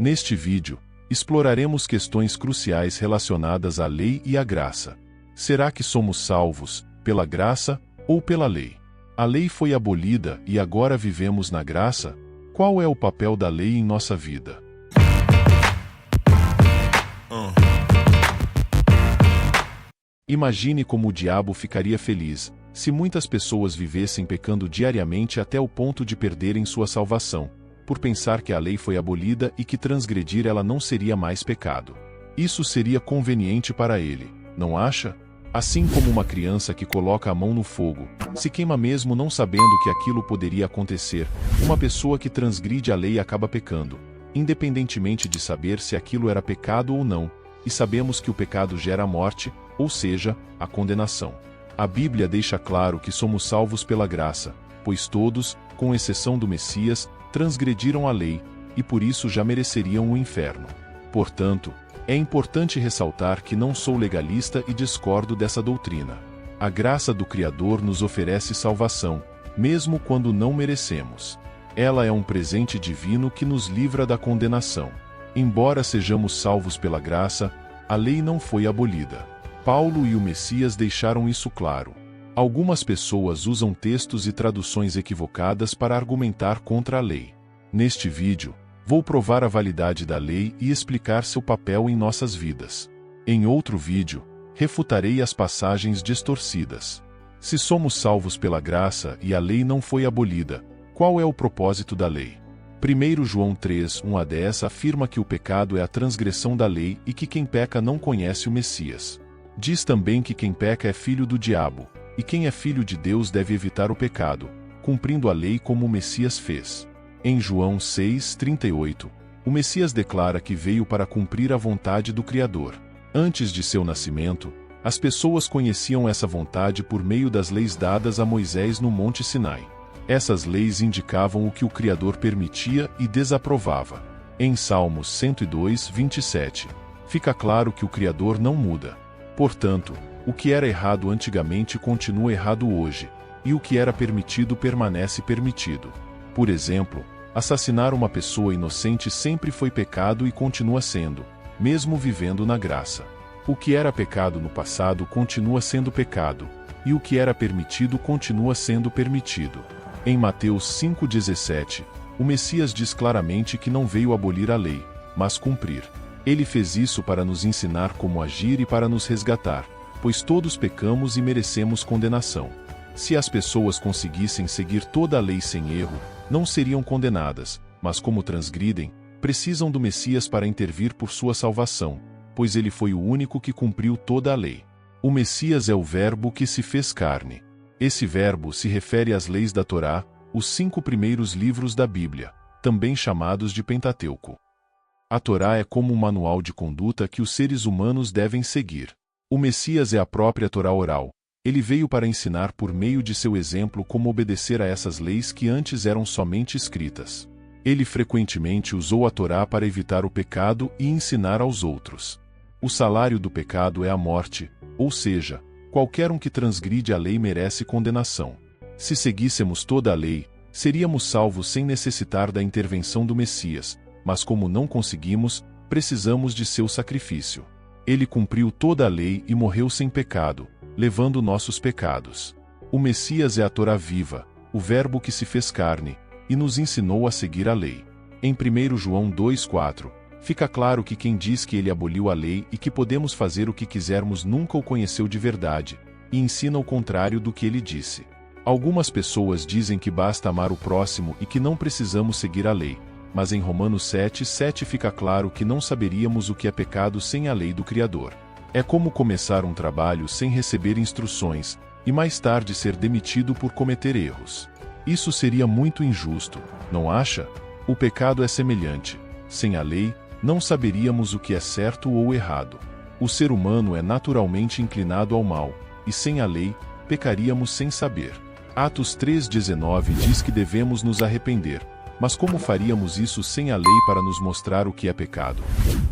Neste vídeo, exploraremos questões cruciais relacionadas à lei e à graça. Será que somos salvos pela graça ou pela lei? A lei foi abolida e agora vivemos na graça? Qual é o papel da lei em nossa vida? Imagine como o diabo ficaria feliz se muitas pessoas vivessem pecando diariamente até o ponto de perderem sua salvação, por pensar que a lei foi abolida e que transgredir ela não seria mais pecado. Isso seria conveniente para ele, não acha? Assim como uma criança que coloca a mão no fogo, se queima mesmo não sabendo que aquilo poderia acontecer, uma pessoa que transgride a lei acaba pecando, independentemente de saber se aquilo era pecado ou não, e sabemos que o pecado gera a morte, ou seja, a condenação. A Bíblia deixa claro que somos salvos pela graça, pois todos, com exceção do Messias, transgrediram a lei, e por isso já mereceriam o inferno. Portanto, é importante ressaltar que não sou legalista e discordo dessa doutrina. A graça do Criador nos oferece salvação, mesmo quando não merecemos. Ela é um presente divino que nos livra da condenação. Embora sejamos salvos pela graça, a lei não foi abolida. Paulo e o Messias deixaram isso claro. Algumas pessoas usam textos e traduções equivocadas para argumentar contra a lei. Neste vídeo, vou provar a validade da lei e explicar seu papel em nossas vidas. Em outro vídeo, refutarei as passagens distorcidas. Se somos salvos pela graça e a lei não foi abolida, qual é o propósito da lei? 1 João 3, 1 a 10 afirma que o pecado é a transgressão da lei e que quem peca não conhece o Messias. Diz também que quem peca é filho do diabo, e quem é filho de Deus deve evitar o pecado, cumprindo a lei como o Messias fez. Em João 6, 38, o Messias declara que veio para cumprir a vontade do Criador. Antes de seu nascimento, as pessoas conheciam essa vontade por meio das leis dadas a Moisés no Monte Sinai. Essas leis indicavam o que o Criador permitia e desaprovava. Em Salmos 102, 27, fica claro que o Criador não muda. Portanto, o que era errado antigamente continua errado hoje, e o que era permitido permanece permitido. Por exemplo, assassinar uma pessoa inocente sempre foi pecado e continua sendo, mesmo vivendo na graça. O que era pecado no passado continua sendo pecado, e o que era permitido continua sendo permitido. Em Mateus 5,17, o Messias diz claramente que não veio abolir a lei, mas cumprir. Ele fez isso para nos ensinar como agir e para nos resgatar, pois todos pecamos e merecemos condenação. Se as pessoas conseguissem seguir toda a lei sem erro, não seriam condenadas, mas como transgridem, precisam do Messias para intervir por sua salvação, pois ele foi o único que cumpriu toda a lei. O Messias é o Verbo que se fez carne. Esse verbo se refere às leis da Torá, os 5 primeiros livros da Bíblia, também chamados de Pentateuco. A Torá é como um manual de conduta que os seres humanos devem seguir. O Messias é a própria Torá oral. Ele veio para ensinar por meio de seu exemplo como obedecer a essas leis que antes eram somente escritas. Ele frequentemente usou a Torá para evitar o pecado e ensinar aos outros. O salário do pecado é a morte, ou seja, qualquer um que transgride a lei merece condenação. Se seguíssemos toda a lei, seríamos salvos sem necessitar da intervenção do Messias, mas como não conseguimos, precisamos de seu sacrifício. Ele cumpriu toda a lei e morreu sem pecado, levando nossos pecados. O Messias é a Torá viva, o Verbo que se fez carne, e nos ensinou a seguir a lei. Em 1 João 2,4, fica claro que quem diz que ele aboliu a lei e que podemos fazer o que quisermos nunca o conheceu de verdade, e ensina o contrário do que ele disse. Algumas pessoas dizem que basta amar o próximo e que não precisamos seguir a lei, mas em Romanos 7,7 fica claro que não saberíamos o que é pecado sem a lei do Criador. É como começar um trabalho sem receber instruções, e mais tarde ser demitido por cometer erros. Isso seria muito injusto, não acha? O pecado é semelhante. Sem a lei, não saberíamos o que é certo ou errado. O ser humano é naturalmente inclinado ao mal, e sem a lei, pecaríamos sem saber. Atos 3,19 diz que devemos nos arrepender. Mas como faríamos isso sem a lei para nos mostrar o que é pecado?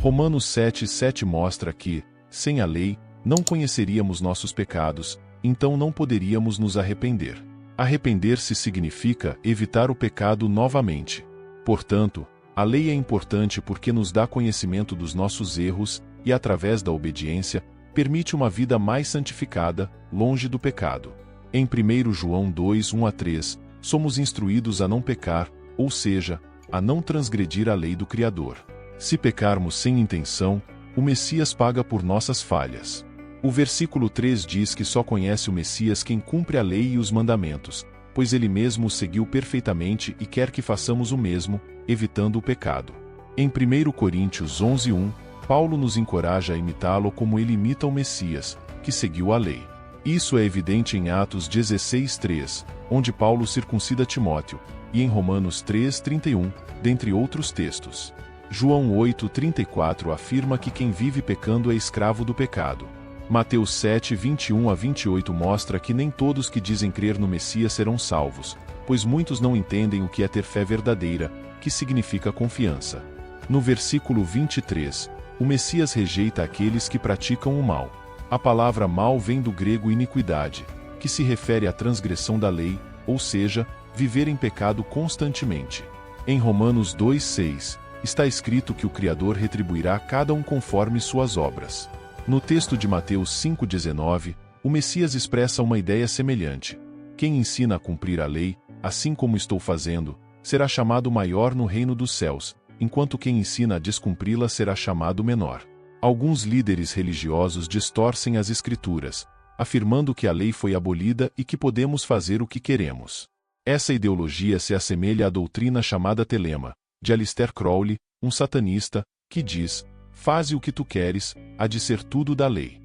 Romanos 7,7 mostra que, sem a lei, não conheceríamos nossos pecados, então não poderíamos nos arrepender. Arrepender-se significa evitar o pecado novamente. Portanto, A lei é importante porque nos dá conhecimento dos nossos erros e, através da obediência, permite uma vida mais santificada, longe do pecado. Em 1 João 2, 1-3, somos instruídos a não pecar, ou seja, a não transgredir a lei do Criador. Se pecarmos sem intenção, o Messias paga por nossas falhas. O versículo 3 diz que só conhece o Messias quem cumpre a lei e os mandamentos, pois ele mesmo o seguiu perfeitamente e quer que façamos o mesmo, evitando o pecado. Em 1 Coríntios 11:1, Paulo nos encoraja a imitá-lo como ele imita o Messias, que seguiu a lei. Isso é evidente em Atos 16:3, onde Paulo circuncida Timóteo, e em Romanos 3:31, dentre outros textos. João 8:34 afirma que quem vive pecando é escravo do pecado. Mateus 7:21-28 mostra que nem todos que dizem crer no Messias serão salvos, pois muitos não entendem o que é ter fé verdadeira, que significa confiança. No versículo 23, o Messias rejeita aqueles que praticam o mal. A palavra mal vem do grego iniquidade, que se refere à transgressão da lei, ou seja, viver em pecado constantemente. Em Romanos 2:6, está escrito que o Criador retribuirá cada um conforme suas obras. No texto de Mateus 5:19, o Messias expressa uma ideia semelhante. Quem ensina a cumprir a lei, assim como estou fazendo, será chamado maior no reino dos céus, enquanto quem ensina a descumpri-la será chamado menor. Alguns líderes religiosos distorcem as Escrituras, afirmando que a lei foi abolida e que podemos fazer o que queremos. Essa ideologia se assemelha à doutrina chamada Telema, de Aleister Crowley, um satanista, que diz: faze o que tu queres, há de ser tudo da lei.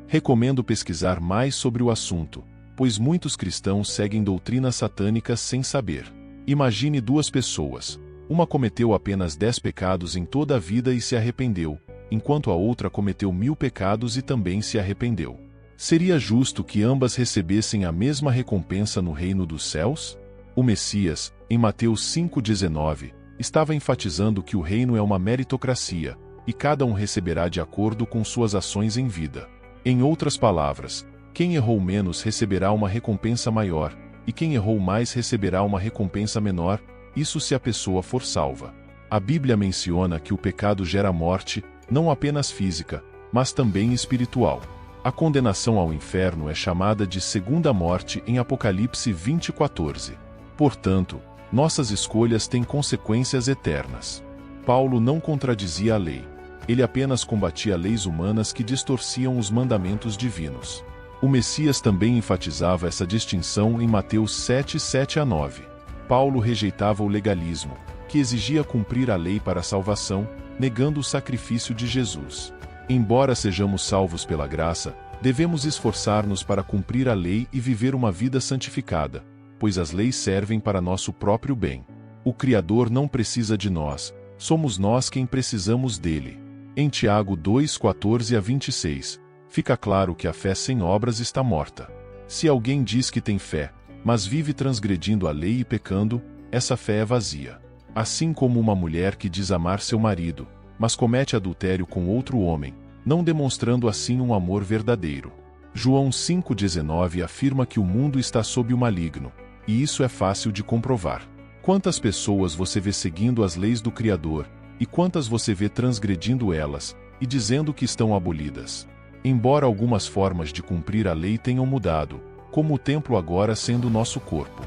Recomendo pesquisar mais sobre o assunto, pois muitos cristãos seguem doutrinas satânicas sem saber. Imagine duas pessoas. Uma cometeu apenas 10 pecados em toda a vida e se arrependeu, enquanto a outra cometeu 1000 pecados e também se arrependeu. Seria justo que ambas recebessem a mesma recompensa no reino dos céus? O Messias, em Mateus 5:19, estava enfatizando que o reino é uma meritocracia, e cada um receberá de acordo com suas ações em vida. Em outras palavras, quem errou menos receberá uma recompensa maior, e quem errou mais receberá uma recompensa menor, isso se a pessoa for salva. A Bíblia menciona que o pecado gera morte, não apenas física, mas também espiritual. A condenação ao inferno é chamada de segunda morte em Apocalipse 20:14. Portanto, nossas escolhas têm consequências eternas. Paulo não contradizia a lei. Ele apenas combatia leis humanas que distorciam os mandamentos divinos. O Messias também enfatizava essa distinção em Mateus 7:7-9. Paulo rejeitava o legalismo, que exigia cumprir a lei para a salvação, negando o sacrifício de Jesus. Embora sejamos salvos pela graça, devemos esforçar-nos para cumprir a lei e viver uma vida santificada, pois as leis servem para nosso próprio bem. O Criador não precisa de nós, somos nós quem precisamos dele. Em Tiago 2:14-26, fica claro que a fé sem obras está morta. Se alguém diz que tem fé, mas vive transgredindo a lei e pecando, essa fé é vazia. Assim como uma mulher que diz amar seu marido, mas comete adultério com outro homem, não demonstrando assim um amor verdadeiro. João 5:19 afirma que o mundo está sob o maligno, e isso é fácil de comprovar. Quantas pessoas você vê seguindo as leis do Criador, e quantas você vê transgredindo elas, e dizendo que estão abolidas? Embora algumas formas de cumprir a lei tenham mudado, como o templo agora sendo nosso corpo.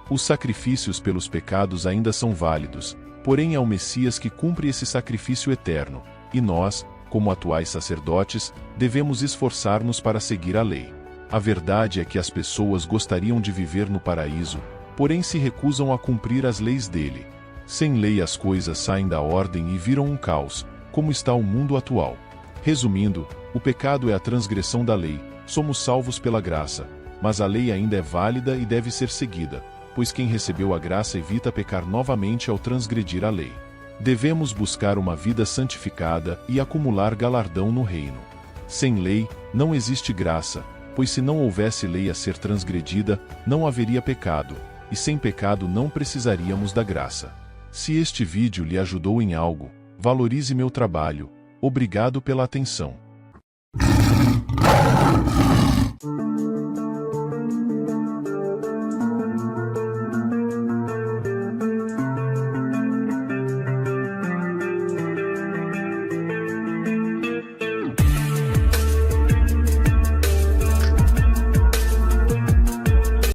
Os sacrifícios pelos pecados ainda são válidos, porém é o Messias que cumpre esse sacrifício eterno, e nós, como atuais sacerdotes, devemos esforçar-nos para seguir a lei. A verdade é que as pessoas gostariam de viver no paraíso, porém se recusam a cumprir as leis dele. Sem lei as coisas saem da ordem e viram um caos, como está o mundo atual. Resumindo, o pecado é a transgressão da lei, somos salvos pela graça, mas a lei ainda é válida e deve ser seguida, pois quem recebeu a graça evita pecar novamente ao transgredir a lei. Devemos buscar uma vida santificada e acumular galardão no reino. Sem lei, não existe graça, pois se não houvesse lei a ser transgredida, não haveria pecado, e sem pecado não precisaríamos da graça. Se este vídeo lhe ajudou em algo, valorize meu trabalho. Obrigado pela atenção.